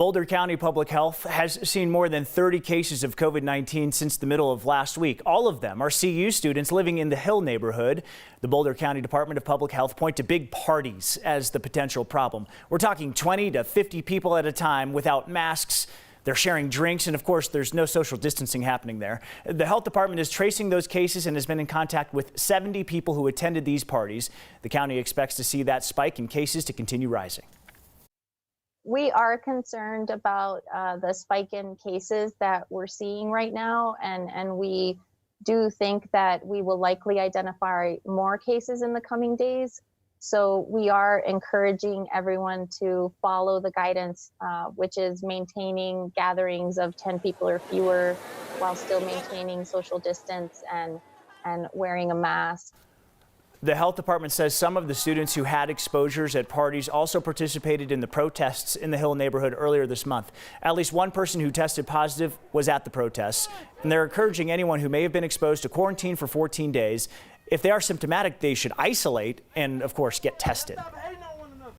Boulder County Public Health has seen more than 30 cases of COVID-19 since the middle of last week. All of them are CU students living in the Hill neighborhood. The Boulder County Department of Public Health point to big parties as the potential problem. We're talking 20 to 50 people at a time without masks. They're sharing drinks, and of course, there's no social distancing happening there. The health department is tracing those cases and has been in contact with 70 people who attended these parties. The county expects to see that spike in cases to continue rising. We are concerned about the spike in cases that we're seeing right now, and we do think that we will likely identify more cases in the coming days. So we are encouraging everyone to follow the guidance, which is maintaining gatherings of 10 people or fewer while still maintaining social distance and wearing a mask. The health department says some of the students who had exposures at parties also participated in the protests in the Hill neighborhood earlier this month. At least one person who tested positive was at the protests, and they're encouraging anyone who may have been exposed to quarantine for 14 days. If they are symptomatic, they should isolate and, of course, get tested.